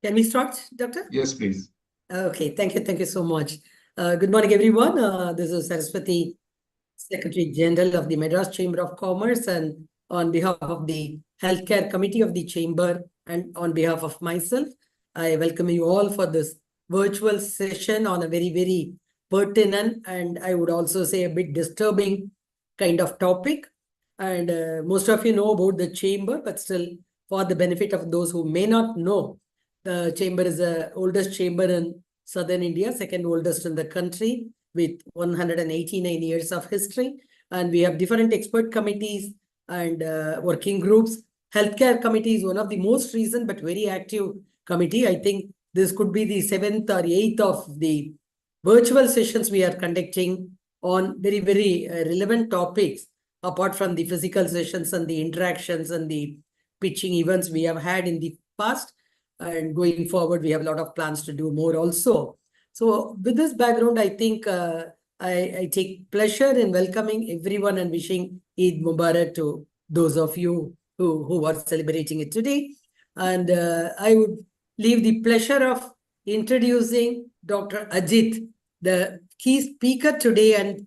Can we start, Doctor? Yes, please. Okay, thank you. Thank you so much. Good morning, everyone. This is Saraswati, Secretary General of the Madras Chamber of Commerce, and on behalf of the Healthcare Committee of the Chamber and on behalf of myself, I welcome you all for this virtual session on a very, very pertinent and I would also say a bit disturbing kind of topic. And most of you know about the Chamber, but still for the benefit of those who may not know, the Chamber is the oldest chamber in southern India, second oldest in the country, with 189 years of history. And we have different expert committees and working groups. Healthcare committee is one of the most recent but very active committee. I think this could be the 7th or 8th of the virtual sessions we are conducting on very, very relevant topics, apart from the physical sessions and the interactions and the pitching events we have had in the past. And going forward, we have a lot of plans to do more also. So with this background, I think I take pleasure in welcoming everyone and wishing Eid Mubarak to those of you who are celebrating it today. And I would leave the pleasure of introducing Dr. Ajit, the key speaker today. And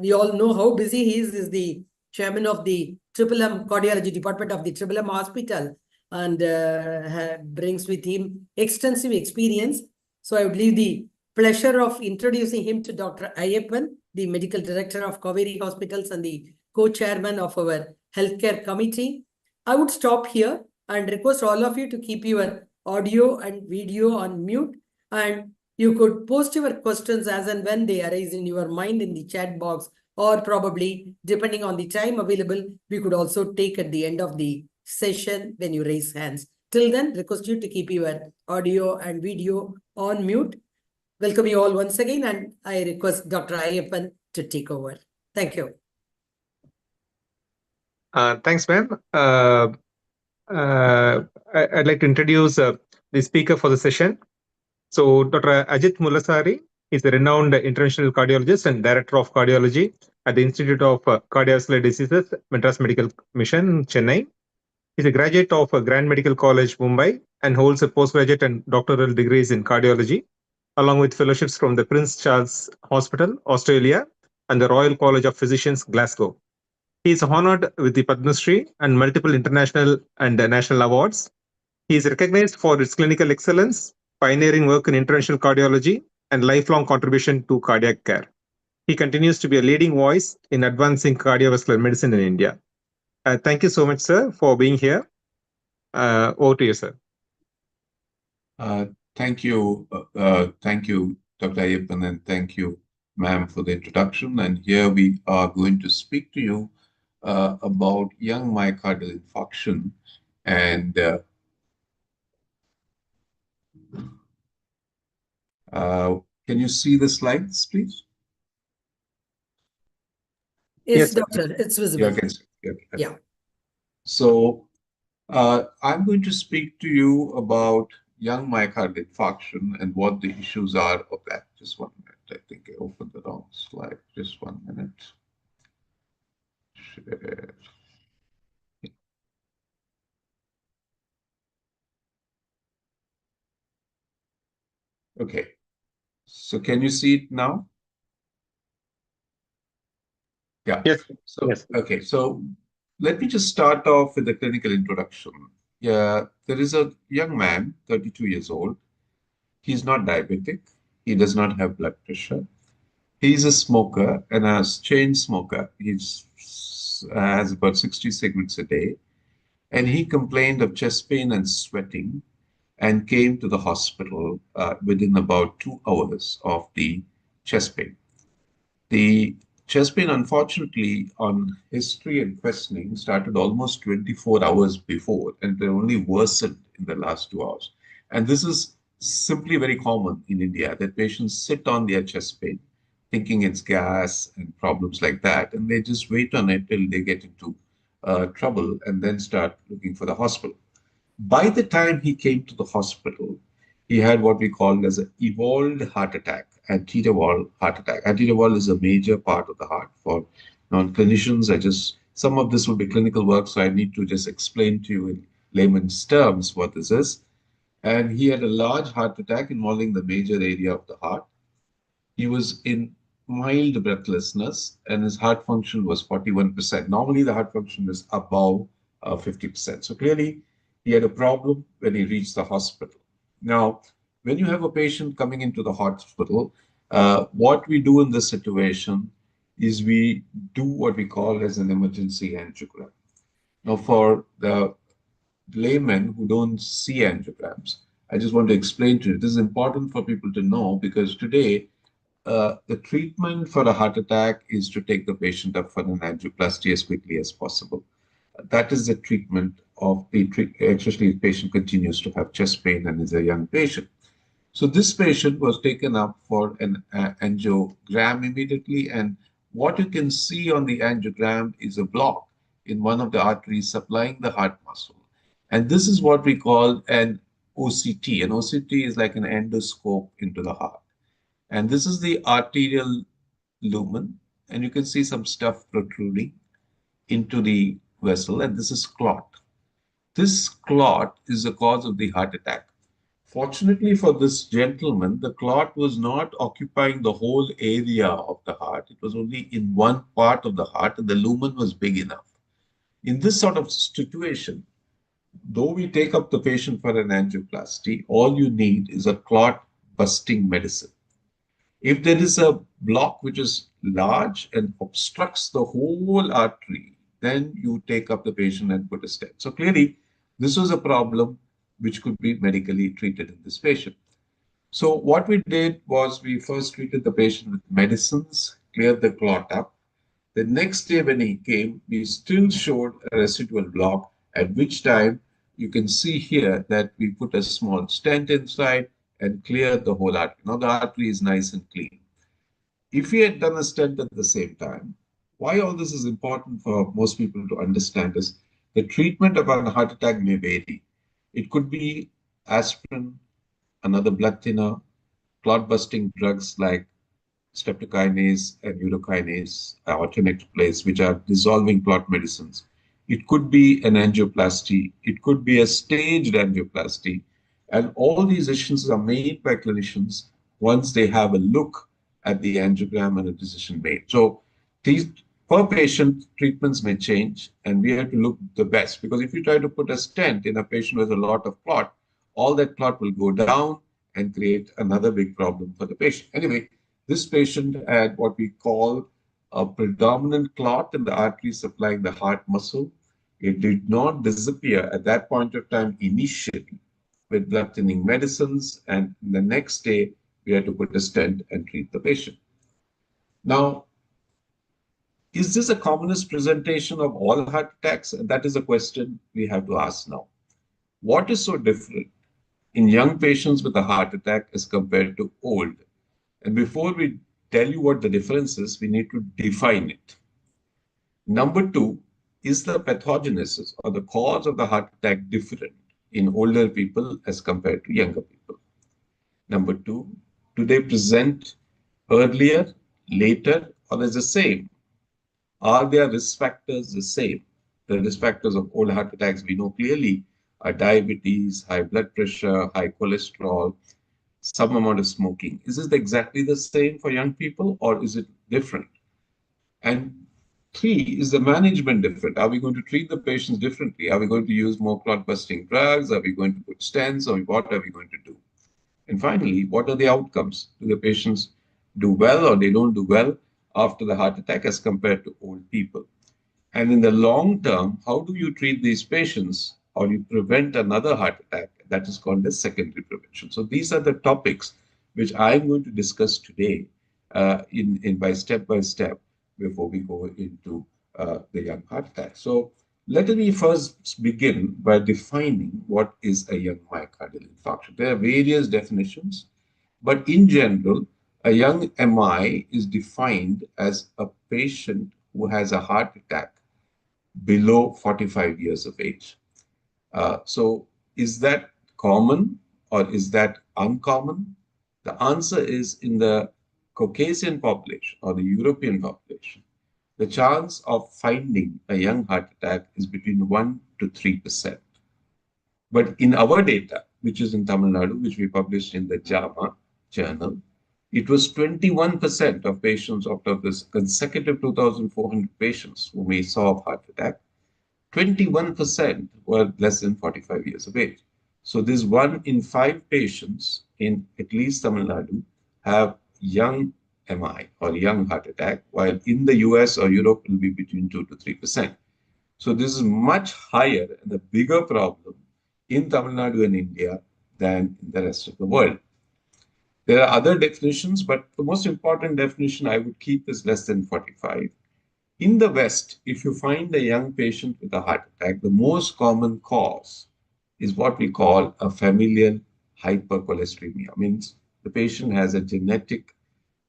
we all know how busy he is the chairman of the Triple M Cardiology Department of the Triple M Hospital, and brings with him extensive experience. So I would leave the pleasure of introducing him to Dr. Ayyappan, the Medical Director of Kaveri Hospitals and the co-chairman of our Healthcare Committee. I would stop here and request all of you to keep your audio and video on mute, and you could post your questions as and when they arise in your mind in the chat box, or probably, depending on the time available, we could also take at the end of the session when you raise hands. Till then, request you to keep your audio and video on mute. Welcome you all once again, and I request Dr. Ayyappan to take over. Thank you. Thanks, ma'am. I'd like to introduce the speaker for the session. So, Dr. Ajit Mulasari is a renowned interventional cardiologist and director of cardiology at the Institute of Cardiovascular Diseases, Madras Medical Mission, Chennai. He's a graduate of Grand Medical College, Mumbai, and holds a postgraduate and doctoral degrees in cardiology, along with fellowships from the Prince Charles Hospital, Australia, and the Royal College of Physicians, Glasgow. He is honored with the Padma Shri and multiple international and national awards. He is recognized for his clinical excellence, pioneering work in interventional cardiology, and lifelong contribution to cardiac care. He continues to be a leading voice in advancing cardiovascular medicine in India. Thank you so much, sir, for being here. Over to you, sir. Thank you, Dr. Ayyappan, and thank you, ma'am, for the introduction. And here we are going to speak to you about young myocardial infarction. And can you see the slides, please? Yes, doctor, it's visible. Yeah, I can see. Yeah. So I'm going to speak to you about young myocardial infarction and what the issues are of that. Just 1 minute. I think I opened the wrong slide. Just 1 minute. Share. Okay. So can you see it now? Yeah. Yes. So, yes. Okay. So let me just start off with the clinical introduction. Yeah, there is a young man, 32 years old. He's not diabetic. He does not have blood pressure. He's a smoker and as chain smoker. He's has about 60 cigarettes a day. And he complained of chest pain and sweating and came to the hospital within about 2 hours of the chest pain. The chest pain, unfortunately, on history and questioning, started almost 24 hours before, and they only worsened in the last 2 hours. And this is simply very common in India that patients sit on their chest pain, thinking it's gas and problems like that, and they just wait on it till they get into trouble and then start looking for the hospital. By the time he came to the hospital, he had what we call as an evolved heart attack, anterior wall heart attack. Anterior wall is a major part of the heart for non-clinicians. Some of this will be clinical work, so I need to just explain to you in layman's terms what this is. And he had a large heart attack involving the major area of the heart. He was in mild breathlessness and his heart function was 41%. Normally, the heart function is above 50%. So clearly, he had a problem when he reached the hospital. Now, when you have a patient coming into the hospital, what we do in this situation is we do what we call as an emergency angiogram. Now, for the laymen who don't see angiograms, I just want to explain to you. This is important for people to know because today the treatment for a heart attack is to take the patient up for an angioplasty as quickly as possible. That is the treatment of especially if the patient continues to have chest pain and is a young patient. So this patient was taken up for an angiogram immediately, and what you can see on the angiogram is a block in one of the arteries supplying the heart muscle. And this is what we call an OCT. An OCT is like an endoscope into the heart. And this is the arterial lumen, and you can see some stuff protruding into the vessel, and this is clot. This clot is the cause of the heart attack. Fortunately for this gentleman, the clot was not occupying the whole area of the heart. It was only in one part of the heart, and the lumen was big enough. In this sort of situation, though we take up the patient for an angioplasty, all you need is a clot busting medicine. If there is a block which is large and obstructs the whole artery, then you take up the patient and put a stent. So clearly, this was a problem which could be medically treated in this patient. So what we did was we first treated the patient with medicines, cleared the clot up. The next day when he came, we still showed a residual block, at which time you can see here that we put a small stent inside and cleared the whole artery. Now the artery is nice and clean. If we had done a stent at the same time, why all this is important for most people to understand is the treatment of a heart attack may vary. It could be aspirin, another blood thinner, clot-busting drugs like streptokinase and urokinase, alternate place, which are dissolving clot medicines. It could be an angioplasty. It could be a staged angioplasty. And all these decisions are made by clinicians once they have a look at the angiogram and a decision made. So these per patient treatments may change, and we have to look the best, because if you try to put a stent in a patient with a lot of clot, all that clot will go down and create another big problem for the patient. Anyway, this patient had what we call a predominant clot in the artery supplying the heart muscle. It did not disappear at that point of time initially with blood thinning medicines, and the next day we had to put a stent and treat the patient. Now, is this a commonest presentation of all heart attacks? And that is a question we have to ask now. What is so different in young patients with a heart attack as compared to old? And before we tell you what the difference is, we need to define it. Number two, is the pathogenesis or the cause of the heart attack different in older people as compared to younger people? Number two, do they present earlier, later, or as the same? Are their risk factors the same? The risk factors of old heart attacks we know clearly are diabetes, high blood pressure, high cholesterol, some amount of smoking. Is this exactly the same for young people or is it different? And Three, is the management different? Are we going to treat the patients differently? Are we going to use more clot-busting drugs? Are we going to put stents? Or what are we going to do? And finally, what are the outcomes? Do the patients do well or they don't do well after the heart attack as compared to old people? And in the long term, how do you treat these patients or you prevent another heart attack? That is called the secondary prevention. So these are the topics which I'm going to discuss today in by step before we go into the young heart attack. So let me first begin by defining what is a young myocardial infarction. There are various definitions, but in general, a young MI is defined as a patient who has a heart attack below 45 years of age. So is that common or is that uncommon? The answer is in the Caucasian population or the European population, the chance of finding a young heart attack is between 1 to 3%. But in our data, which is in Tamil Nadu, which we published in the JAMA journal, it was 21% of patients out of this consecutive 2,400 patients who we saw of heart attack. 21% were less than 45 years of age. So this 1 in 5 patients in at least Tamil Nadu have young MI or young heart attack, while in the US or Europe it will be between 2 to 3%. So this is much higher and a bigger problem in Tamil Nadu and India than in the rest of the world. There are other definitions, but the most important definition I would keep is less than 45. In the West, if you find a young patient with a heart attack, the most common cause is what we call a familial hypercholesteremia. Means the patient has a genetic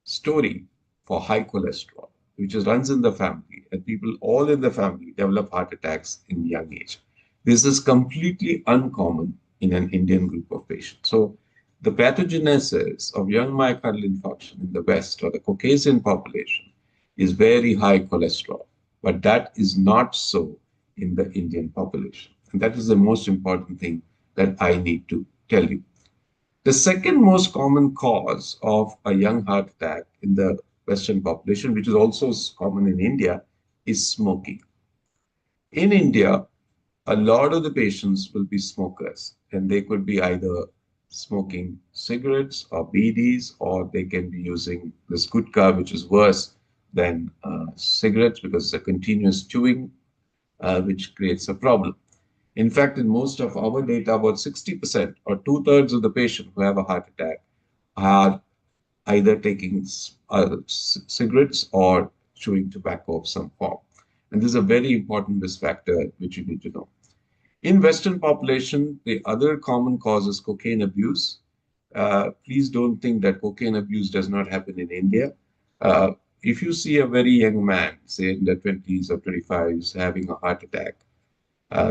story for high cholesterol, which runs in the family, and people all in the family develop heart attacks in young age. This is completely uncommon in an Indian group of patients. So the pathogenesis of young myocardial infarction in the West or the Caucasian population is very high cholesterol, but that is not so in the Indian population. And that is the most important thing that I need to tell you. The second most common cause of a young heart attack in the Western population, which is also common in India, is smoking. In India, a lot of the patients will be smokers, and they could be either smoking cigarettes or BDs, or they can be using this gutka, which is worse than cigarettes because it's a continuous chewing, which creates a problem. In fact, in most of our data, about 60% or 2/3 of the patients who have a heart attack are either taking cigarettes or chewing tobacco of some form. And this is a very important risk factor which you need to know. In Western population, the other common cause is cocaine abuse. Please don't think that cocaine abuse does not happen in India. If you see a very young man, say in their 20s or 25s, having a heart attack,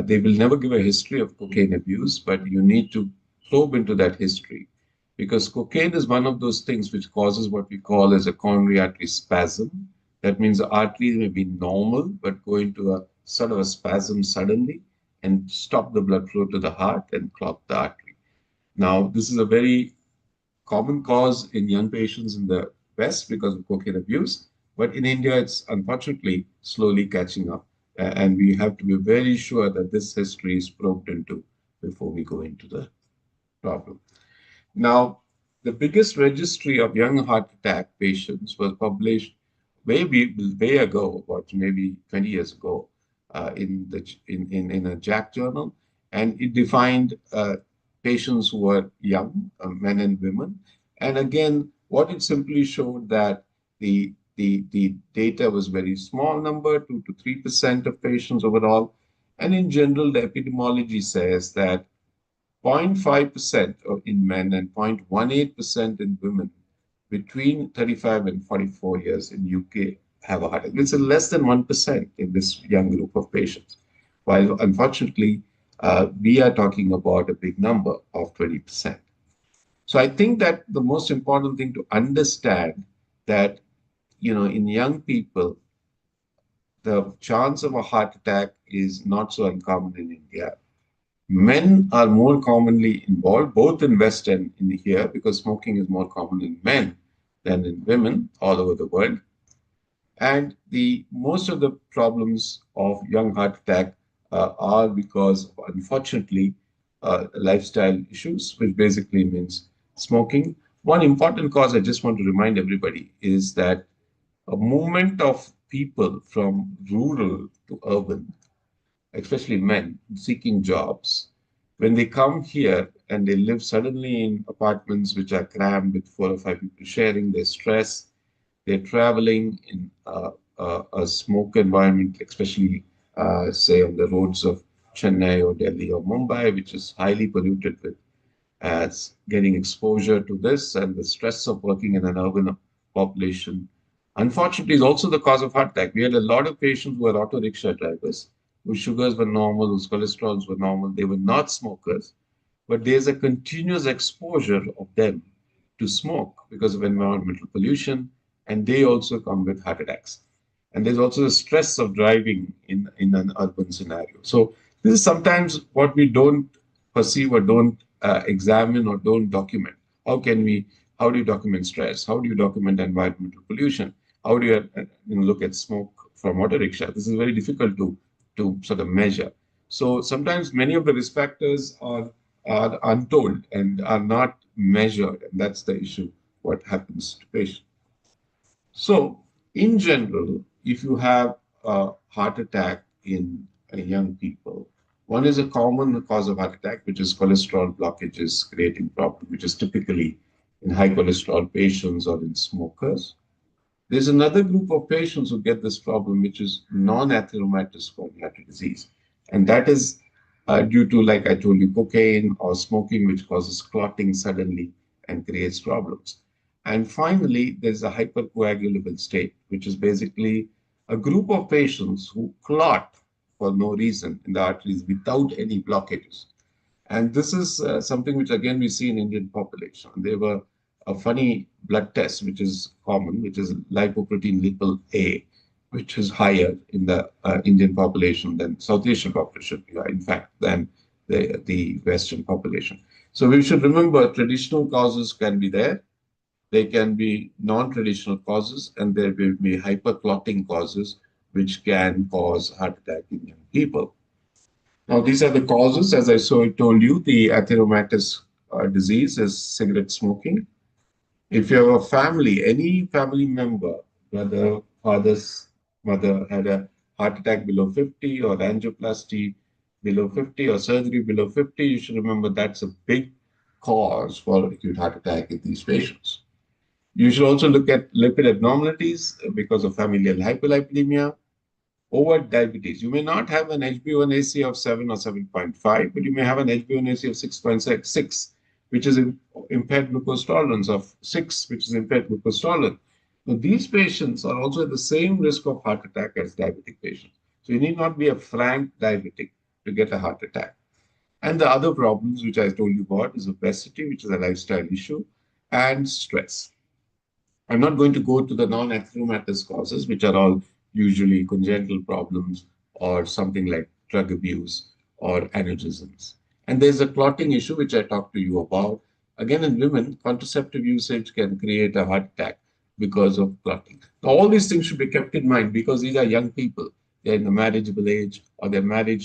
they will never give a history of cocaine abuse, but you need to probe into that history because cocaine is one of those things which causes what we call as a coronary artery spasm. That means the artery may be normal, but go into a sort of a spasm suddenly and stop the blood flow to the heart and clot the artery. Now, this is a very common cause in young patients in the West because of cocaine abuse, but in India, it's unfortunately slowly catching up. And we have to be very sure that this history is probed into before we go into the problem. Now, the biggest registry of young heart attack patients was published way ago, about maybe 20 years ago, in a JACC journal, and it defined patients who were young, men and women. And again, what it simply showed that the data was very small number, 2 to 3% of patients overall. And in general, the epidemiology says that 0.5% in men and 0.18% in women between 35 and 44 years in UK have a heart attack. It's less than 1% in this young group of patients. While unfortunately, we are talking about a big number of 20%. So I think that the most important thing to understand that in young people, the chance of a heart attack is not so uncommon in India. Men are more commonly involved, both in West and in here, because smoking is more common in men than in women all over the world. And most of the problems of young heart attack are because, unfortunately, lifestyle issues, which basically means smoking. One important cause I just want to remind everybody is that a movement of people from rural to urban, especially men seeking jobs, when they come here and they live suddenly in apartments which are crammed with 4 or 5 people sharing, they stress, they're traveling in a smoke environment, especially, say, on the roads of Chennai or Delhi or Mumbai, which is highly polluted with as getting exposure to this and the stress of working in an urban population. Unfortunately, is also the cause of heart attack. We had a lot of patients who were auto rickshaw drivers, whose sugars were normal, whose cholesterols were normal. They were not smokers, but there's a continuous exposure of them to smoke because of environmental pollution, and they also come with heart attacks. And there's also the stress of driving in an urban scenario. So this is sometimes what we don't perceive or don't examine or don't document. How do you document stress? How do you document environmental pollution? How do you look at smoke from auto rickshaw? This is very difficult to sort of measure. So sometimes many of the risk factors are untold and are not measured, and that's the issue, what happens to patients. So, in general, if you have a heart attack in young people, one is a common cause of heart attack, which is cholesterol blockages creating problem, which is typically in high cholesterol patients or in smokers. There's another group of patients who get this problem, which is non-atheromatous coronary artery disease. And that is due to, like I told you, cocaine or smoking, which causes clotting suddenly and creates problems. And finally, there's a hypercoagulable state, which is basically a group of patients who clot for no reason in the arteries without any blockages. And this is something which, again, we see in Indian population. There were a funny blood test, which is common, which is lipoprotein lipid A, which is higher in the Indian population than South Asian population, in fact, than the Western population. So we should remember traditional causes can be there. They can be non-traditional causes, and there will be hyperclotting causes, which can cause heart attack in young people. Now, these are the causes. As I told you, the atheromatous disease is cigarette smoking. If you have a family, any family member, whether father's mother had a heart attack below 50 or angioplasty below 50 or surgery below 50, you should remember that's a big cause for acute heart attack in these patients. You should also look at lipid abnormalities because of familial hyperlipidemia, over diabetes. You may not have an HbA1c of 7 or 7.5, but you may have an HbA1c of 6.6, which is impaired glucose tolerance, of 6, which is impaired glucose tolerance. Now, these patients are also at the same risk of heart attack as diabetic patients. So you need not be a frank diabetic to get a heart attack. And the other problems, which I told you about, is obesity, which is a lifestyle issue, and stress. I'm not going to go to the non-atheromatous causes, which are all usually congenital problems or something like drug abuse or aneurysms. And there's a clotting issue, which I talked to you about. Again, in women, contraceptive usage can create a heart attack because of clotting. Now, all these things should be kept in mind because these are young people. They're in the marriageable age or they're married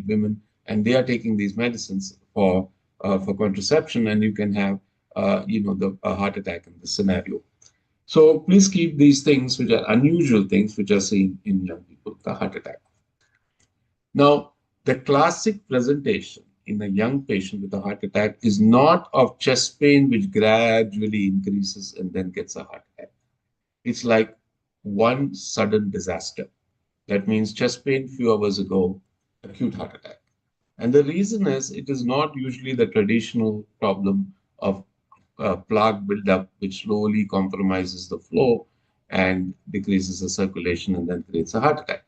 women, and they are taking these medicines for contraception, and you can have, a heart attack in this scenario. So please keep these things, which are unusual things, which are seen in young people, the heart attack. Now, the classic presentation in a young patient with a heart attack is not of chest pain, which gradually increases and then gets a heart attack. It's like one sudden disaster. That means chest pain few hours ago, acute heart attack. And the reason is it is not usually the traditional problem of plaque buildup, which slowly compromises the flow and decreases the circulation and then creates a heart attack.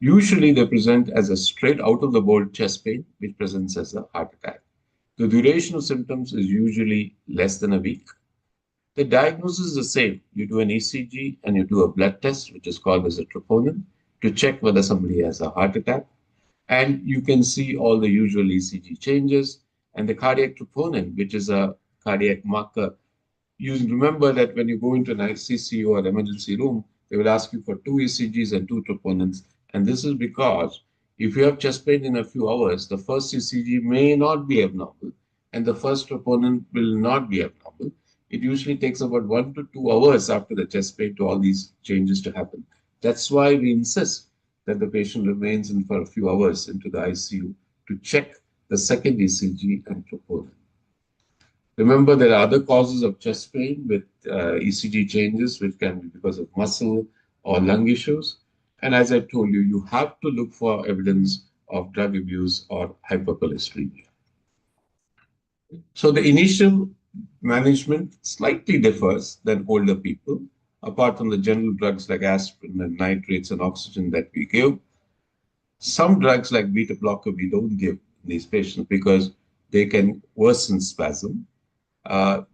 Usually they present as a straight out of the board chest pain, which presents as a heart attack. The duration of symptoms is usually less than a week. The diagnosis is the same. You do an ECG and you do a blood test, which is called as a troponin, to check whether somebody has a heart attack. And you can see all the usual ECG changes. And the cardiac troponin, which is a cardiac marker, you remember that when you go into an ICU or emergency room, They will ask you for 2 ECGs and 2 troponins. And this is because if you have chest pain in a few hours, the first ECG may not be abnormal and the first troponin will not be abnormal. It usually takes about 1 to 2 hours after the chest pain to all these changes to happen. That's why we insist that the patient remains in for a few hours into the ICU to check the second ECG and troponin. Remember, there are other causes of chest pain with ECG changes, which can be because of muscle or lung issues. And as I told you, you have to look for evidence of drug abuse or hypercholesteremia. So the initial management slightly differs than older people, apart from the general drugs like aspirin and nitrates and oxygen that we give. Some drugs like beta blocker we don't give in these patients because they can worsen spasm.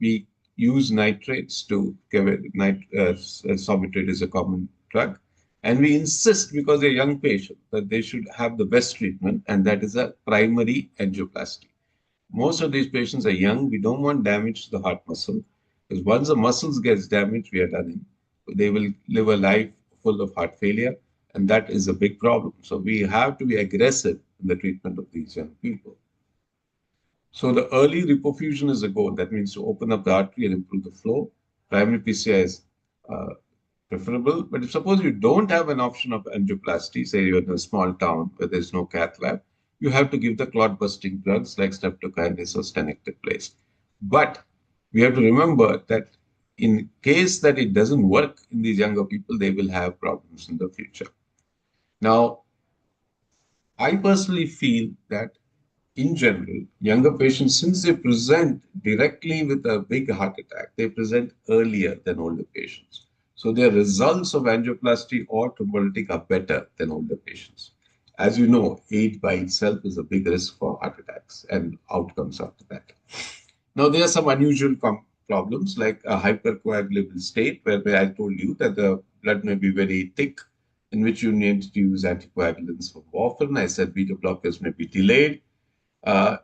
We use nitrates to give it, sorbitol is a common drug. And we insist, because they're young patients, that they should have the best treatment, and that is a primary angioplasty. Most of these patients are young. We don't want damage to the heart muscle, because once the muscles gets damaged, we are done in. They will live a life full of heart failure, and that is a big problem. So we have to be aggressive in the treatment of these young people. So the early reperfusion is a goal. That means to open up the artery and improve the flow. Primary PCI is preferable. But if suppose you don't have an option of angioplasty, say you're in a small town where there's no cath lab, you have to give the clot-busting drugs like streptokinase or stenecteplase. But we have to remember that in case that it doesn't work in these younger people, they will have problems in the future. Now, I personally feel that in general, younger patients, since they present directly with a big heart attack, they present earlier than older patients. So their results of angioplasty or thrombolytic are better than older patients. As you know, age by itself is a big risk for heart attacks and outcomes after that. Now, there are some unusual problems like a hypercoagulable state, where I told you that the blood may be very thick, in which you need to use anticoagulants for warfarin. I said beta blockers may be delayed.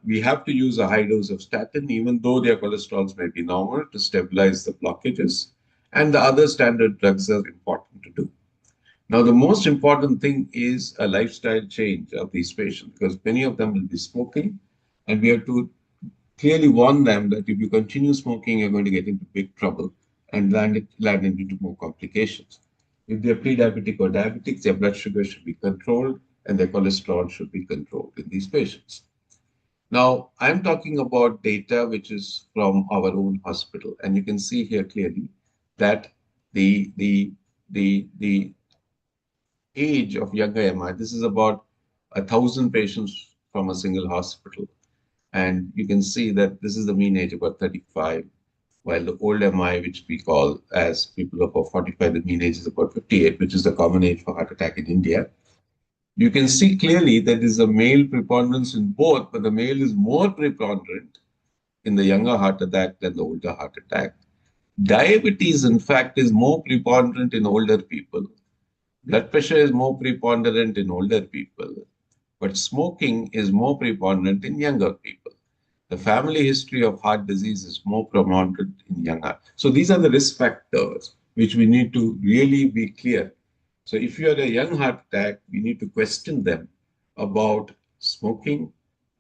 We have to use a high dose of statin, even though their cholesterols may be normal, to stabilize the blockages. And the other standard drugs are important to do. Now, the most important thing is a lifestyle change of these patients, because many of them will be smoking, and we have to clearly warn them that if you continue smoking, you're going to get into big trouble and land into more complications. If they're pre-diabetic or diabetics, their blood sugar should be controlled and their cholesterol should be controlled in these patients. Now, I'm talking about data which is from our own hospital, and you can see here clearly that the age of younger MI, this is about 1,000 patients from a single hospital. And you can see that this is the mean age, about 35, while the old MI, which we call as people above 45, the mean age is about 58, which is the common age for heart attack in India. You can see clearly that there is a male preponderance in both, but the male is more preponderant in the younger heart attack than the older heart attack. Diabetes, in fact, is more preponderant in older people. Blood pressure is more preponderant in older people, but smoking is more preponderant in younger people. The family history of heart disease is more preponderant in younger. So these are the risk factors which we need to really be clear. So if you are a young heart attack, we need to question them about smoking,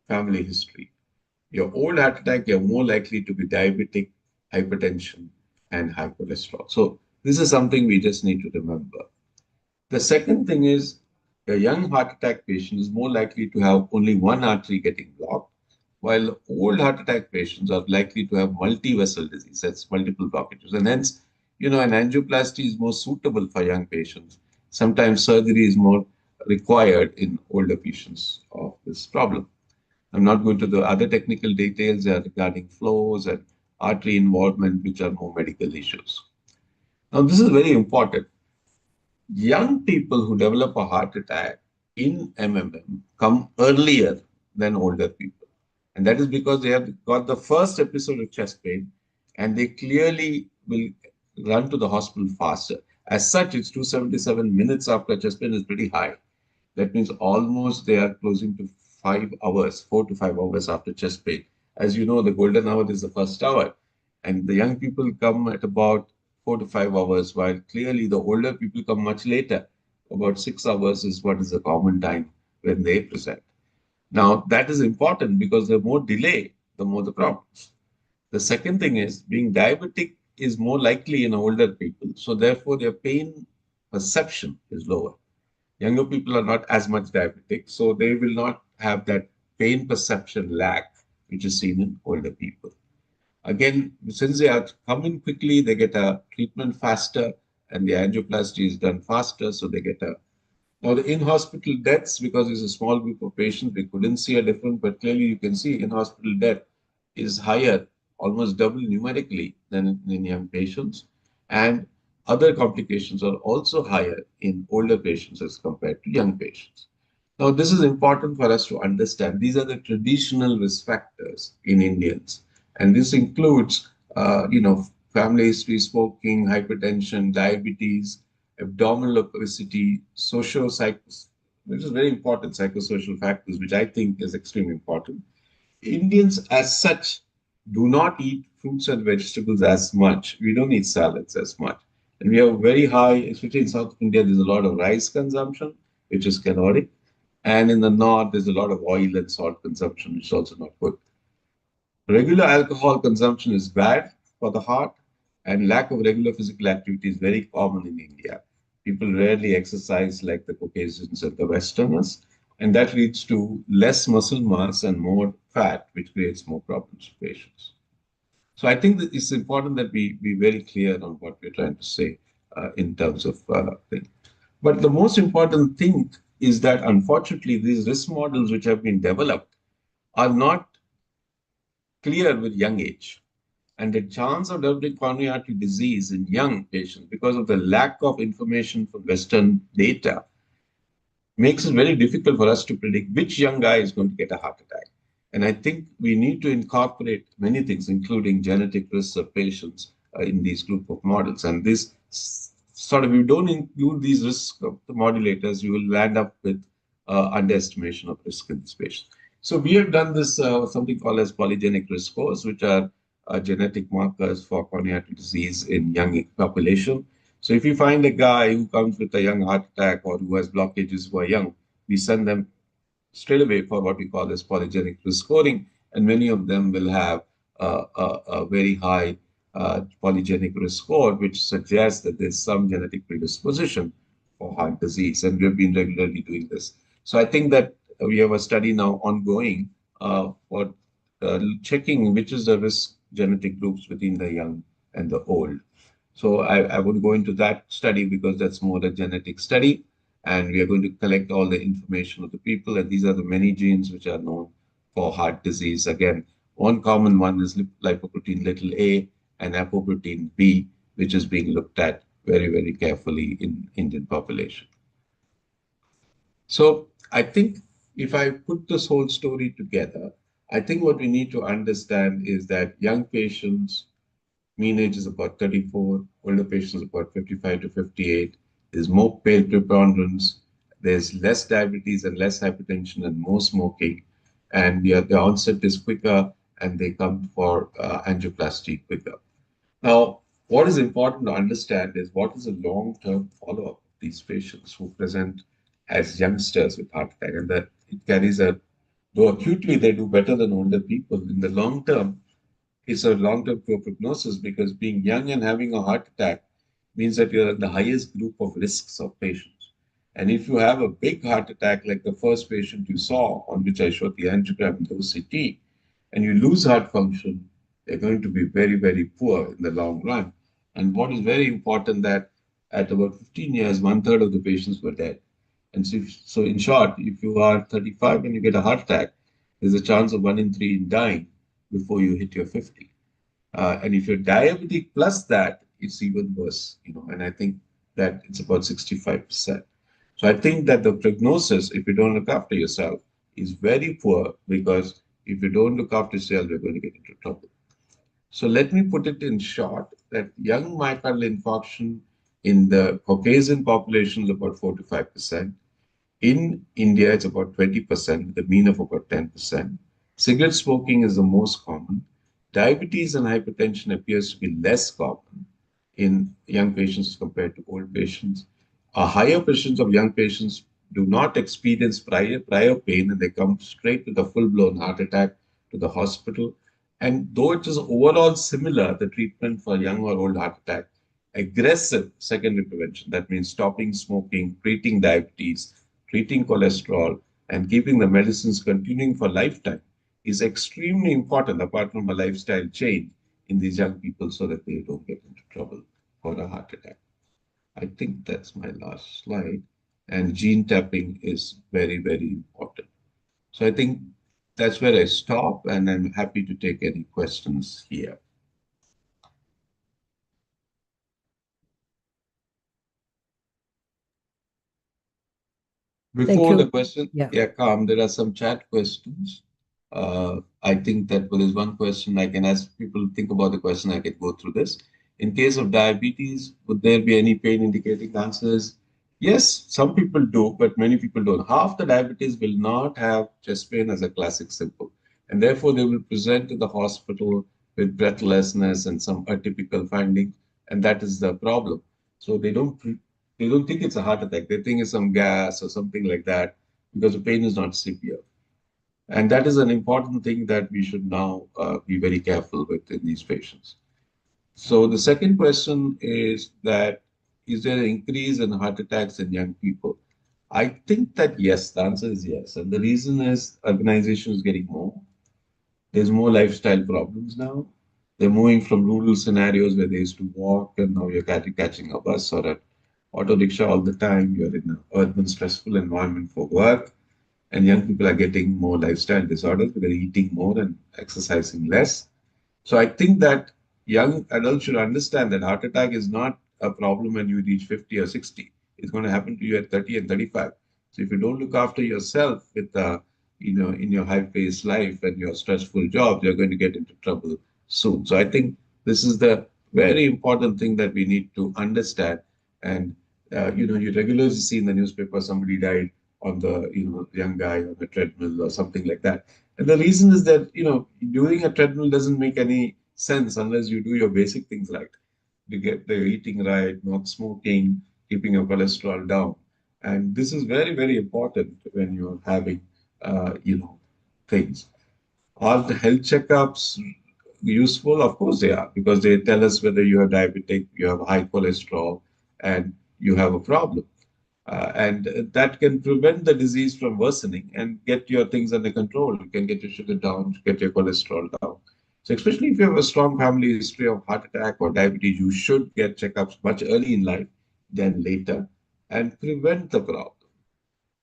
family history. Your old heart attack, you're more likely to be diabetic, hypertension, and high cholesterol. So this is something we just need to remember. The second thing is a young heart attack patient is more likely to have only one artery getting blocked, while old heart attack patients are likely to have multi-vessel disease, that's multiple blockages. And hence, an angioplasty is more suitable for young patients. Sometimes surgery is more required in older patients of this problem. I'm not going to the other technical details regarding flows and artery involvement, which are more medical issues. Now, this is very important. Young people who develop a heart attack in MMM come earlier than older people. And that is because they have got the first episode of chest pain, and they clearly will run to the hospital faster. As such, it's 277 minutes after chest pain is pretty high. That means almost they are closing to 5 hours, 4 to 5 hours after chest pain. As you know, the golden hour is the first hour. And the young people come at about 4 to 5 hours, while clearly the older people come much later. About 6 hours is what is the common time when they present. Now, that is important because the more delay, the more the problems. The second thing is being diabetic is more likely in older people. So therefore, their pain perception is lower. Younger people are not as much diabetic, so they will not have that pain perception lag, which is seen in older people. Again, since they are coming quickly, they get a treatment faster and the angioplasty is done faster, so they get a now, the in-hospital deaths, because it's a small group of patients, we couldn't see a difference, but clearly you can see in-hospital death is higher, almost double numerically than in young patients. And other complications are also higher in older patients as compared to young patients. Now, this is important for us to understand. These are the traditional risk factors in Indians. And this includes, family history, smoking, hypertension, diabetes, abdominal obesity, which is very important, psychosocial factors, which I think is extremely important. Indians, as such, do not eat fruits and vegetables as much. We don't eat salads as much. And we have very high, especially in South India, there's a lot of rice consumption, which is caloric. And in the north, there's a lot of oil and salt consumption, which is also not good. Regular alcohol consumption is bad for the heart, and lack of regular physical activity is very common in India. People rarely exercise like the Caucasians and the Westerners, and that leads to less muscle mass and more fat, which creates more problems for patients. So I think that it's important that we be very clear on what we're trying to say in terms of things. But the most important thing is that unfortunately, these risk models which have been developed are not clear with young age. And the chance of developing coronary artery disease in young patients, because of the lack of information from Western data, makes it very difficult for us to predict which young guy is going to get a heart attack. And I think we need to incorporate many things, including genetic risks of patients in these group of models. And this sort of, if you don't include these risk of the modulators, you will land up with underestimation of risk in this patient. So we have done this something called as polygenic risk scores, which are genetic markers for coronary artery disease in young population. So if you find a guy who comes with a young heart attack or who has blockages who are young, we send them straight away for what we call as polygenic risk scoring, and many of them will have a very high polygenic risk score, which suggests that there's some genetic predisposition for heart disease, and we've been regularly doing this. So I think that we have a study now ongoing for checking which is the risk genetic groups between the young and the old. So I won't go into that study because that's more a genetic study. And we are going to collect all the information of the people. And these are the many genes which are known for heart disease. Again, one common one is lipoprotein little a and apoprotein B, which is being looked at very, very carefully in Indian population. So I think if I put this whole story together, I think what we need to understand is that young patients, mean age is about 34, older patients about 55 to 58. There's more pale preponderance, there's less diabetes and less hypertension and more smoking, and the onset is quicker and they come for angioplasty quicker. Now, what is important to understand is what is the long-term follow-up of these patients who present as youngsters with heart attack, and that it carries though acutely they do better than older people, in the long term, it's a long-term poor prognosis because being young and having a heart attack means that you're in the highest group of risks of patients. And if you have a big heart attack, like the first patient you saw, on which I showed the angiogram and the OCT, and you lose heart function, they're going to be very, very poor in the long run. And what is very important that at about 15 years, 1/3 of the patients were dead. And so in short, if you are 35 and you get a heart attack, there's a chance of 1 in 3 in dying before you hit your 50. And if you're diabetic plus that, it's even worse, and I think that it's about 65%. So I think that the prognosis, if you don't look after yourself, is very poor because if you don't look after yourself, you're going to get into trouble. So let me put it in short that young myocardial infarction in the Caucasian population is about 4 to 5%. In India, it's about 20%, the mean of about 10%. Cigarette smoking is the most common. Diabetes and hypertension appears to be less common. in young patients compared to old patients. A higher percentage of young patients do not experience prior pain, and they come straight with a full-blown heart attack to the hospital. And though it is overall similar, the treatment for young or old heart attack, aggressive secondary prevention, that means stopping smoking, treating diabetes, treating cholesterol, and keeping the medicines continuing for lifetime is extremely important, apart from a lifestyle change in these young people so that they don't get into trouble for a heart attack. I think that's my last slide. And gene tapping is very, very important. So I think that's where I stop, and I'm happy to take any questions here. Before the question, Kam, there are some chat questions. I think that there's one question I can ask people to think about the question. I can go through this. In case of diabetes, would there be any pain indicating? The answer is yes, some people do, but many people don't. Half the diabetes will not have chest pain as a classic symptom, and therefore they will present to the hospital with breathlessness and some atypical findings, and that is the problem. So they don't think it's a heart attack. They think it's some gas or something like that because the pain is not severe. And that is an important thing that we should now be very careful with in these patients. So the second question is that, is there an increase in heart attacks in young people? I think that yes, the answer is yes. And the reason is urbanization is getting more. There's more lifestyle problems now. They're moving from rural scenarios where they used to walk, and now you're catching a bus or an auto rickshaw all the time. You're in an urban, stressful environment for work, and young people are getting more lifestyle disorders because they're eating more and exercising less. So I think that young adults should understand that heart attack is not a problem when you reach 50 or 60. It's going to happen to you at 30 and 35. So if you don't look after yourself with in your high-paced life and your stressful job, you're going to get into trouble soon. So I think this is the very important thing that we need to understand. And you regularly see in the newspaper somebody died on the young guy on the treadmill or something like that. And the reason is that doing a treadmill doesn't make any sense unless you do your basic things right. You get the eating right, not smoking, keeping your cholesterol down. And this is very, very important when you're having, things. Are the health checkups useful? Of course they are, because they tell us whether you are diabetic, you have high cholesterol, and you have a problem. And that can prevent the disease from worsening and get your things under control. You can get your sugar down, get your cholesterol down. So especially if you have a strong family history of heart attack or diabetes, you should get checkups much early in life than later and prevent the problem.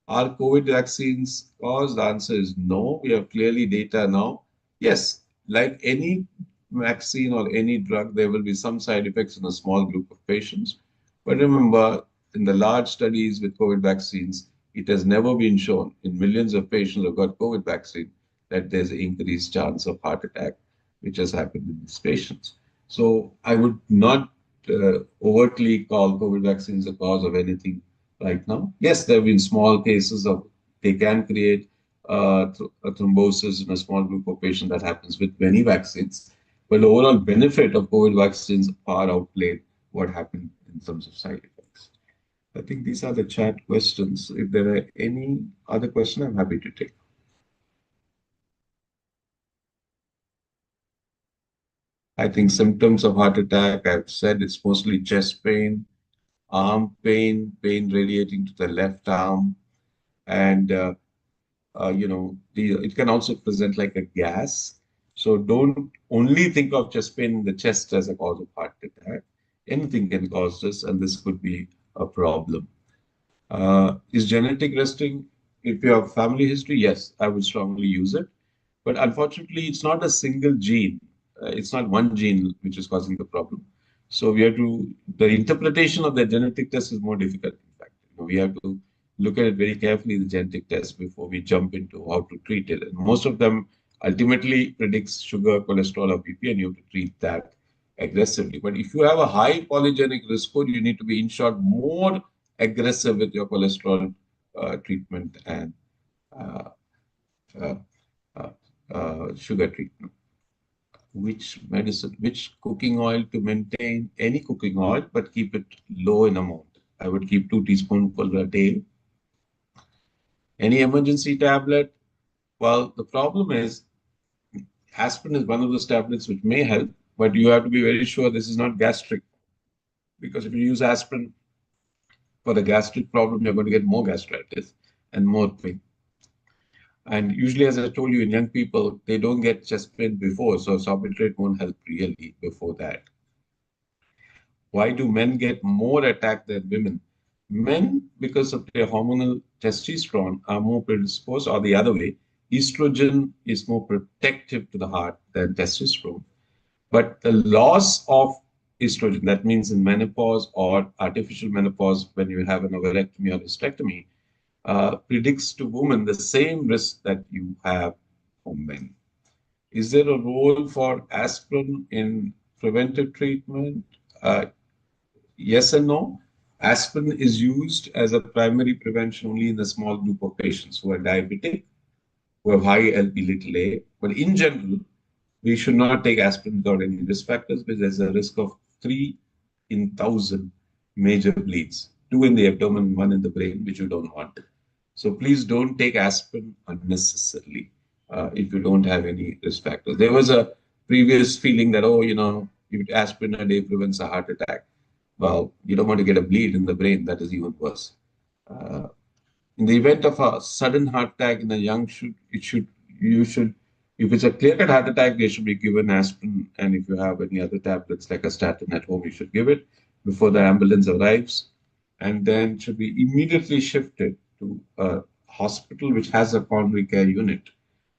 Are COVID vaccines caused? The answer is no. We have clearly data now. Yes, like any vaccine or any drug, there will be some side effects in a small group of patients. But remember, in the large studies with COVID vaccines, it has never been shown in millions of patients who got COVID vaccine that there's an increased chance of heart attack, which has happened in these patients. So I would not overtly call COVID vaccines the cause of anything right now. Yes, there have been small cases of they can create a thrombosis in a small group of patients that happens with many vaccines. But the overall benefit of COVID vaccines far outweighed what happened in terms of side effects. I think these are the chat questions. If there are any other questions, I'm happy to take. I think symptoms of heart attack, I've said it's mostly chest pain, arm pain, pain radiating to the left arm, and it can also present like a gas. So don't only think of chest pain in the chest as a cause of heart attack. Anything can cause this, and this could be a problem. Is genetic resting? If you have family history, yes, I would strongly use it. But unfortunately, it's not a single gene. It's not one gene which is causing the problem. So the interpretation of the genetic test is more difficult. In fact, we have to look at it very carefully, the genetic test, before we jump into how to treat it. And most of them ultimately predicts sugar, cholesterol, or BP, and you have to treat that aggressively. But if you have a high polygenic risk code, you need to be, in short, more aggressive with your cholesterol treatment and uh, uh, sugar treatment. which medicine, which cooking oil to maintain, any cooking oil, but keep it low in amount. I would keep 2 teaspoonfuls a day. Any emergency tablet? Well, the problem is aspirin is one of those tablets which may help, but you have to be very sure this is not gastric. Because if you use aspirin for the gastric problem, you're going to get more gastritis and more pain. And usually, as I told you, in young people, they don't get chest pain before, so sorbitrate won't help really before that. Why do men get more attack than women? Men, because of their hormonal testosterone, are more predisposed, or the other way, estrogen is more protective to the heart than testosterone. But the loss of estrogen, that means in menopause or artificial menopause when you have an ovarectomy or hysterectomy, predicts to women the same risk that you have for men. Is there a role for aspirin in preventive treatment? Yes and no. Aspirin is used as a primary prevention only in a small group of patients who are diabetic, who have high Lp(a). But in general, we should not take aspirin without any risk factors because there's a risk of 3 in 1,000 major bleeds, 2 in the abdomen, 1 in the brain, which you don't want. So please don't take aspirin unnecessarily if you don't have any risk factors. There was a previous feeling that, oh, aspirin a day prevents a heart attack. Well, you don't want to get a bleed in the brain. That is even worse. In the event of a sudden heart attack in a young, if it's a clear-cut heart attack, they should be given aspirin. And if you have any other tablets like a statin at home, you should give it before the ambulance arrives. And then should be immediately shifted to a hospital which has a coronary care unit.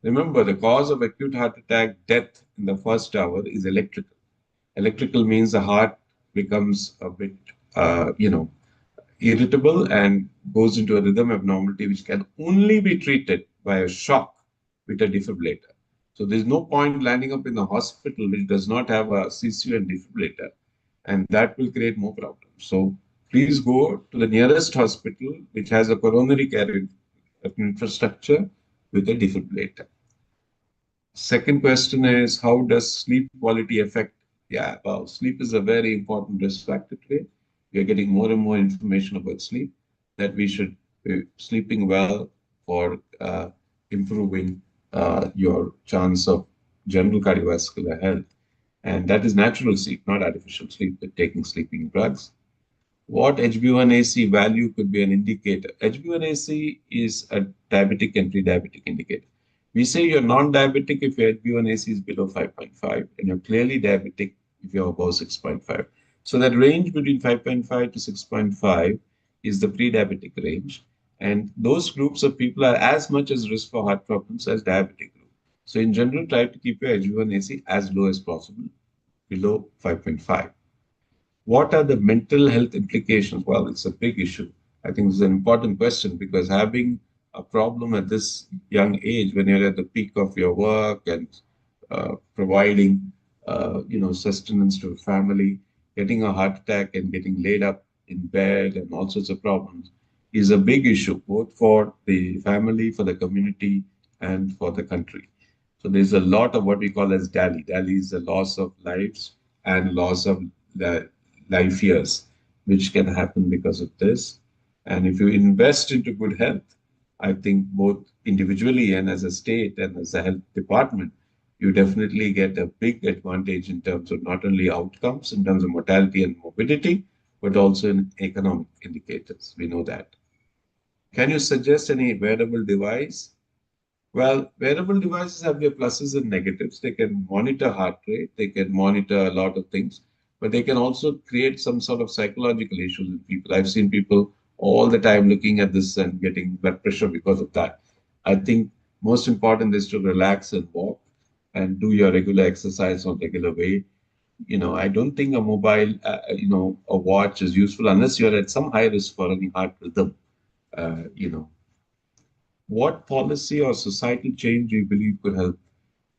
Remember, the cause of acute heart attack death in the first hour is electrical. Electrical means the heart becomes a bit, irritable and goes into a rhythm abnormality, which can only be treated by a shock with a defibrillator. So there's no point landing up in the hospital which does not have a CCU and defibrillator, and that will create more problems. So please go to the nearest hospital which has a coronary care infrastructure with a defibrillator. Second question is, how does sleep quality affect? Yeah, well, sleep is a very important risk factor today. We are getting more and more information about sleep, that we should be sleeping well for improving your chance of general cardiovascular health. And that is natural sleep, not artificial sleep, with taking sleeping drugs. What HbA1c value could be an indicator? HbA1c is a diabetic and pre-diabetic indicator. We say you're non-diabetic if your HbA1c is below 5.5, and you're clearly diabetic if you're above 6.5. So that range between 5.5 to 6.5 is the pre-diabetic range. And those groups of people are as much as risk for heart problems as diabetic group. So in general, try to keep your HbA1c as low as possible, below 5.5. What are the mental health implications? Well, it's a big issue. I think it's an important question because having a problem at this young age, when you're at the peak of your work and providing, sustenance to a family, getting a heart attack and getting laid up in bed and all sorts of problems is a big issue, both for the family, for the community, and for the country. So there's a lot of what we call as DALI. DALI is the loss of lives and loss of the life years, which can happen because of this. And if you invest into good health, I think both individually and as a state and as a health department, you definitely get a big advantage in terms of not only outcomes, in terms of mortality and morbidity, but also in economic indicators. We know that. Can you suggest any wearable device? Well, wearable devices have their pluses and negatives. They can monitor heart rate, they can monitor a lot of things, but they can also create some sort of psychological issues in people. I've seen people all the time looking at this and getting blood pressure because of that. I think most important is to relax and walk and do your regular exercise on regular way. I don't think a mobile, a watch is useful unless you're at some high risk for any heart rhythm, What policy or societal change do you believe could help?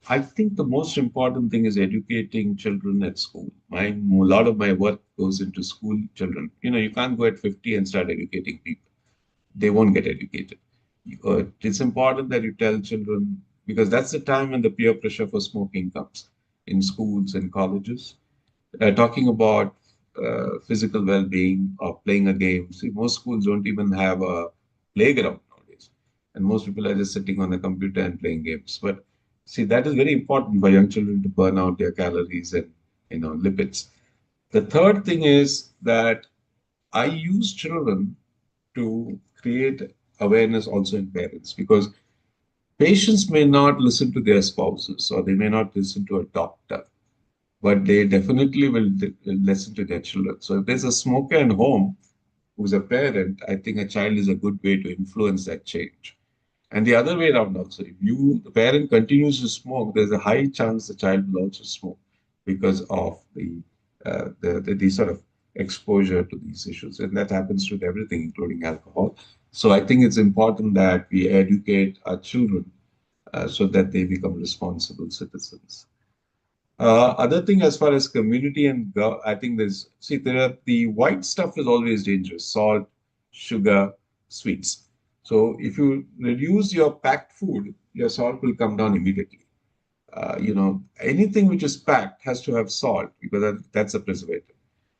I think the most important thing is educating children at school. A lot of my work goes into school children. You can't go at 50 and start educating people. They won't get educated. It's important that you tell children, because that's the time when the peer pressure for smoking comes. in schools and colleges, talking about physical well-being or playing a game. See, most schools don't even have a playground nowadays, and most people are just sitting on a computer and playing games. But see, that is very important for young children to burn out their calories and lipids. The third thing is that I use children to create awareness also in parents, because patients may not listen to their spouses or they may not listen to a doctor, but they definitely will listen to their children. So if there's a smoker in home who's a parent, I think a child is a good way to influence that change. And the other way around also, if the parent continues to smoke, there's a high chance the child will also smoke because of the sort of exposure to these issues. And that happens with everything, including alcohol. So I think it's important that we educate our children so that they become responsible citizens. Other thing, as far as community and I think the white stuff is always dangerous: salt, sugar, sweets. So if you reduce your packed food, your salt will come down immediately. Anything which is packed has to have salt because that's a preservative.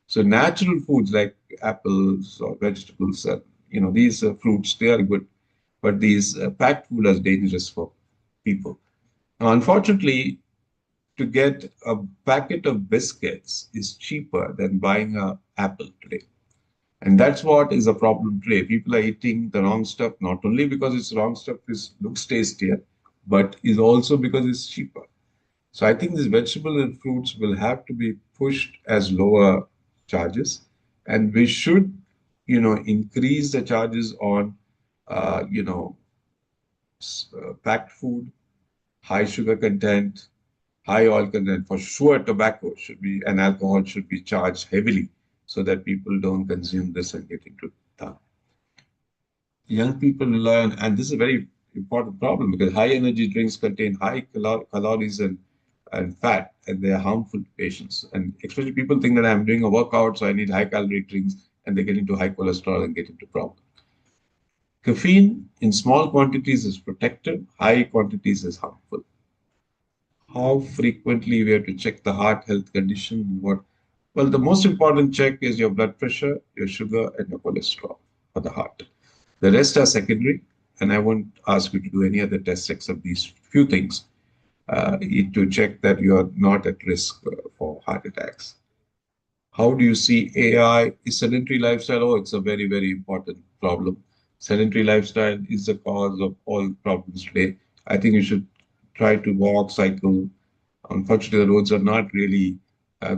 So natural foods like apples or vegetables, these fruits, they are good, but these packed food is dangerous for people. Now, unfortunately, to get a packet of biscuits is cheaper than buying an apple today. And that's what is a problem today. People are eating the wrong stuff, not only because it's wrong stuff, it looks tastier, but is also because it's cheaper. So I think these vegetables and fruits will have to be pushed as lower charges. And we should, increase the charges on, packed food, high sugar content, high oil content. For sure, tobacco should be and alcohol should be charged heavily so that people don't consume this and get into that. Young people learn, and this is a very important problem because high energy drinks contain high calories and fat, and they are harmful to patients. And especially people think that I'm doing a workout, so I need high calorie drinks, and they get into high cholesterol and get into problems. Caffeine in small quantities is protective, high quantities is harmful. How frequently we have to check the heart health condition? Well, the most important check is your blood pressure, your sugar, and your cholesterol for the heart. The rest are secondary, and I won't ask you to do any other tests except these few things to check that you are not at risk for heart attacks. How do you see AI? Is sedentary lifestyle? Oh, it's a very, very important problem. Sedentary lifestyle is the cause of all problems today. I think you should try to walk, cycle. Unfortunately, the roads are not really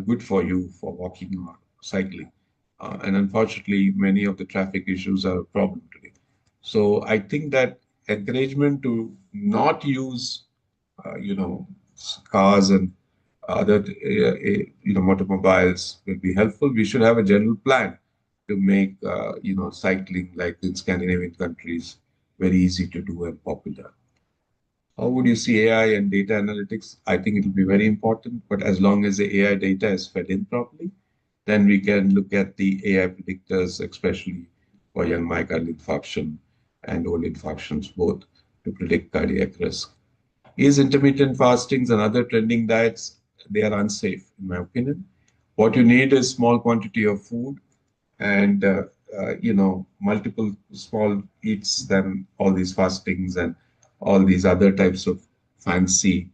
good for you for walking or cycling. And unfortunately, many of the traffic issues are a problem today. So I think that encouragement to not use, cars and other, automobiles will be helpful. We should have a general plan to make, cycling like in Scandinavian countries very easy to do and popular. How would you see AI and data analytics? I think it will be very important, but as long as the AI data is fed in properly, then we can look at the AI predictors, especially for young myocardial infarction and old infarctions, both to predict cardiac risk. Is intermittent fastings and other trending diets, they are unsafe, in my opinion. What you need is small quantity of food and, multiple small eats than all these fastings and all these other types of fancy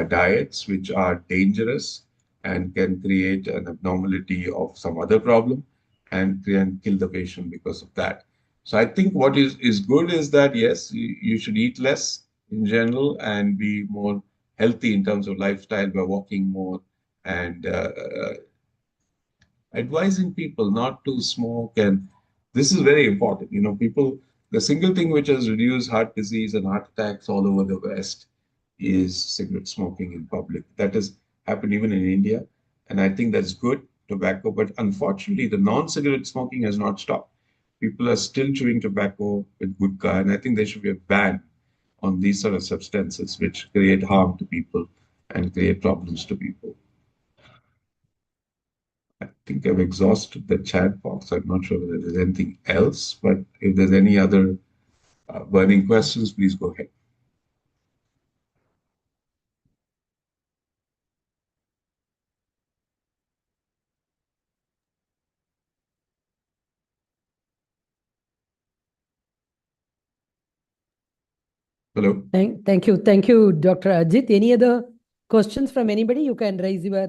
diets, which are dangerous and can create an abnormality of some other problem and can kill the patient because of that. So I think what is good is that, yes, you should eat less in general and be more healthy in terms of lifestyle by walking more and advising people not to smoke. And this is very important. The single thing which has reduced heart disease and heart attacks all over the West is cigarette smoking in public. That has happened even in India. And I think that's good, tobacco. But unfortunately, the non-cigarette smoking has not stopped. People are still chewing tobacco with gutkha. And I think there should be a ban on these sort of substances which create harm to people and create problems to people. I think I've exhausted the chat box. I'm not sure whether there's anything else, but if there's any other burning questions, please go ahead. Hello. Thank you, Dr. Ajit. Any other questions from anybody? You can raise your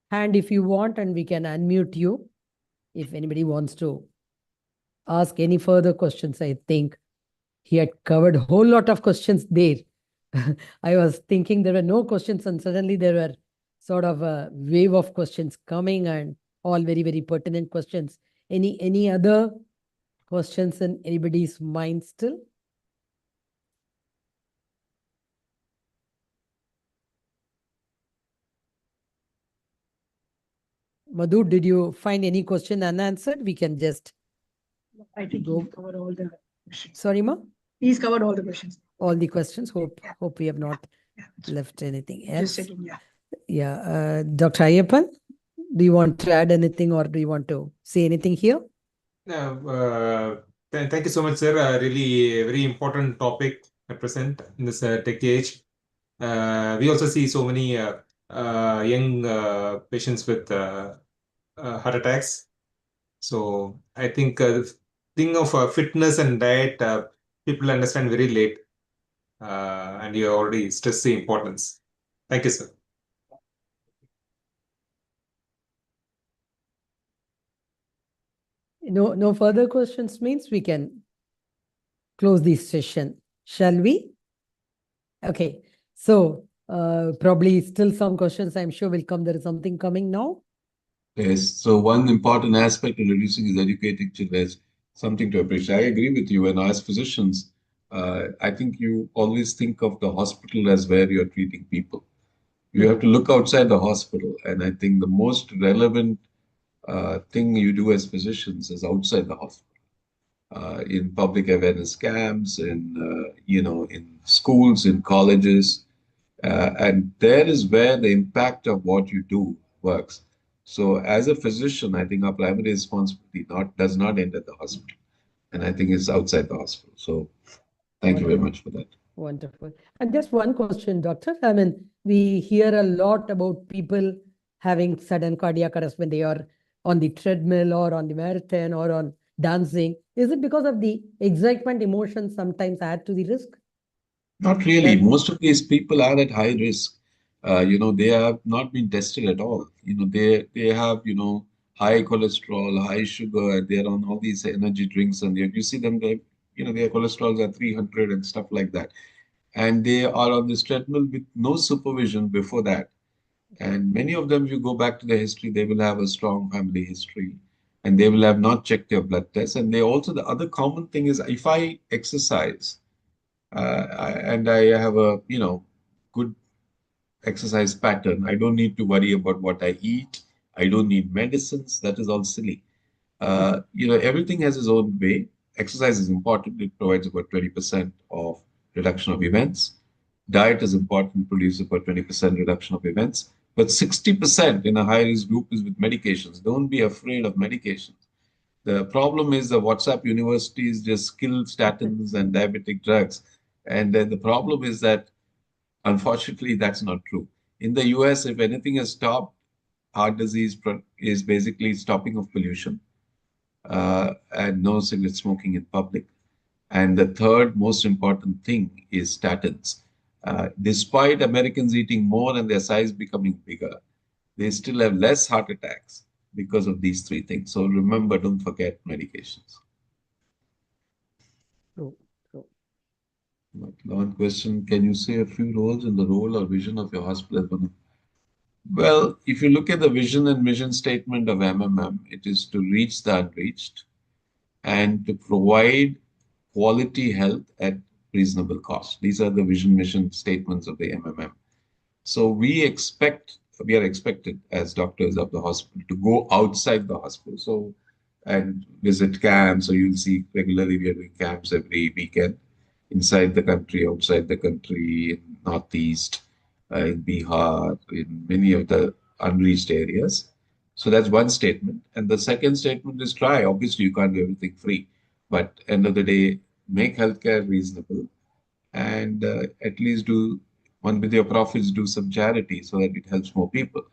hand if you want, and we can unmute you if anybody wants to ask any further questions. I think he had covered a whole lot of questions there. I was thinking there were no questions, and suddenly there were sort of a wave of questions coming, and all very, very pertinent questions. Any other questions in anybody's mind still? Madhu, did you find any question unanswered? We can just I think Go- he covered all the questions. sorry, ma. He's covered all the questions. All the questions. Hope Yeah. hope we have not Yeah. left anything Just else. checking, yeah. Yeah, Dr. Ayyappan, do you want to add anything, or do you want to say anything here? Thank you so much, sir. Really a very important topic at present in this tech age. We also see so many young patients with heart attacks. So I think thing of fitness and diet, people understand very late, and you already stressed the importance. Thank you, sir. No further questions means we can close this session. Shall we? Okay. So probably still some questions I'm sure will come. There is something coming now. Yes. So one important aspect of reducing is educating children. There's something to appreciate. I agree with you. And as physicians, I think you always think of the hospital as where you're treating people. You have to look outside the hospital. And I think the most relevant thing you do as physicians is outside the hospital. In public awareness camps, in schools, in colleges, and there is where the impact of what you do works. So, as a physician, I think our primary responsibility does not end at the hospital, and I think it's outside the hospital. So, thank you very much for that. Wonderful. And just one question, doctor. I mean, we hear a lot about people having sudden cardiac arrest when they are on the treadmill or on the marathon or on dancing. Is it because of the excitement, emotions sometimes add to the risk? Not really. That- Most of these people are at high risk. They have not been tested at all. They have high cholesterol, high sugar. They're on all these energy drinks, and you see them. Their cholesterols are 300 and stuff like that, and they are on this treadmill with no supervision before that. And many of them, if you go back to their history, they will have a strong family history, and they will have not checked their blood tests. And they also, the other common thing is, if I exercise and I have a good exercise pattern, I don't need to worry about what I eat. I don't need medicines. That is all silly. Everything has its own way. Exercise is important. It provides about 20% of reduction of events. Diet is important, produces about 20% reduction of events. But 60% in a high-risk group is with medications. Don't be afraid of medications. The problem is the WhatsApp universities just kill statins and diabetic drugs. And then the problem is that, unfortunately, that's not true. In the US, if anything has stopped heart disease, is basically stopping of pollution and no cigarette smoking in public. And the third most important thing is statins. Despite Americans eating more and their size becoming bigger, they still have less heart attacks because of these three things. So remember, don't forget medications. True. One question, can you say a few roles in the role or vision of your hospital? Well, if you look at the vision and mission statement of MMM, it is to reach the unreached and to provide quality health at reasonable cost. These are the vision mission statements of the MMM. So we are expected as doctors of the hospital to go outside the hospital. And visit camps. So you'll see regularly we are doing camps every weekend inside the country, outside the country, in Northeast, in Bihar, in many of the unreached areas. So that's one statement. And the second statement is try. Obviously, you can't do everything free, but end of the day, make healthcare reasonable and at least do one with your profits, do some charity so that it helps more people.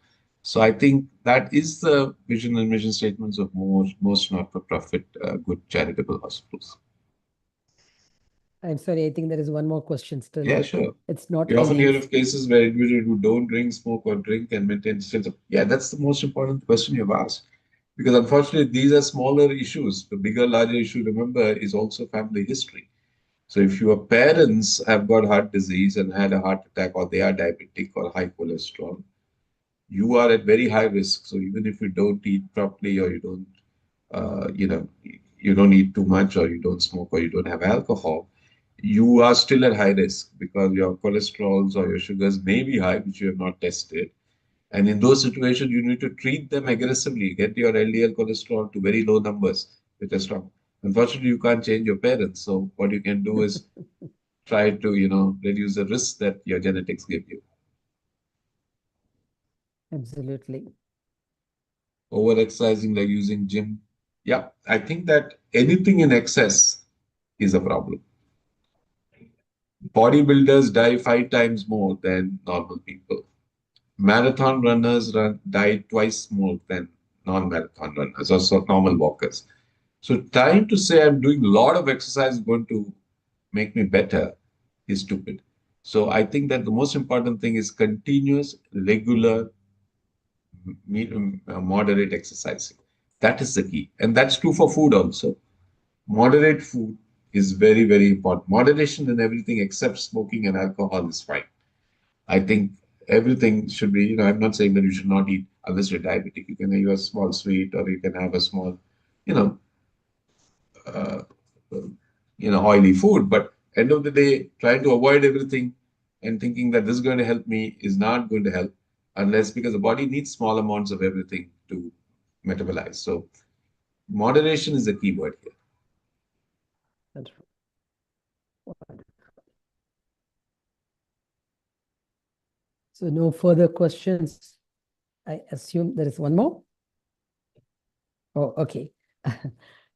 So I think that is the vision and mission statements of most not-for-profit good charitable hospitals. I'm sorry, I think there is one more question still. Yeah, sure. It's not We often hear ending. of cases where individuals who don't drink, smoke, or drink and maintain distance. Yeah, that's the most important question you've asked. Because unfortunately, these are smaller issues. The bigger, larger issue, remember, is also family history. So if your parents have got heart disease and had a heart attack, or they are diabetic or high cholesterol, you are at very high risk. So even if you don't eat properly, or you don't, you don't eat too much, or you don't smoke, or you don't have alcohol, you are still at high risk because your cholesterols or your sugars may be high, which you have not tested. And in those situations, you need to treat them aggressively, get your LDL cholesterol to very low numbers, which are strong. Unfortunately, you can't change your parents. So what you can do is try to, reduce the risk that your genetics give you. Absolutely. Over exercising, like using gym. Yeah, I think that anything in excess is a problem. Bodybuilders die 5 times more than normal people. Marathon runners die twice more than non-marathon runners, or so normal walkers. So trying to say I'm doing a lot of exercise is going to make me better is stupid. So I think that the most important thing is continuous, regular, moderate exercising. That is the key. And that's true for food also. Moderate food is very, very important. Moderation in everything except smoking and alcohol is fine. I think everything should be, I'm not saying that you should not eat unless you're diabetic. You can have a small sweet, or you can have a small, you know, uh, oily food. But end of the day, trying to avoid everything and thinking that this is going to help me is not going to help, unless, because the body needs small amounts of everything to metabolize. So moderation is the key word here. Wonderful. So no further questions. I assume there is one more. Oh, okay.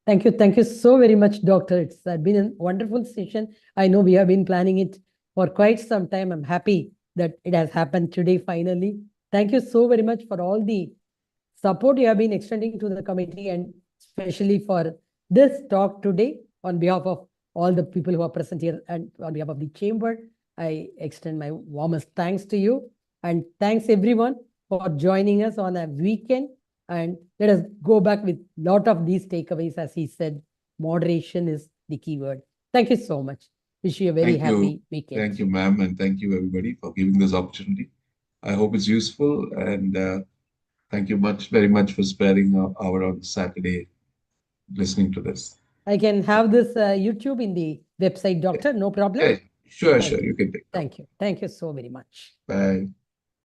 Thank you. Thank you so very much, Doctor. It's been a wonderful session. I know we have been planning it for quite some time. I'm happy that it has happened today finally. Thank you so very much for all the support you have been extending to the committee, and especially for this talk today. On behalf of all the people who are present here and on behalf of the chamber, I extend my warmest thanks to you. And thanks everyone for joining us on a weekend. And let us go back with a lot of these takeaways. As he said, moderation is the key word. Thank you so much. Wish you a very happy weekend. Thank you, ma'am. And thank you, everybody, for giving this opportunity. I hope it's useful. And thank you very much for sparing an hour on Saturday listening to this. I can have this YouTube in the website, Doctor. No problem. Yeah, sure, Thank sure. you. You can take that. Thank you. Thank you so very much. Bye.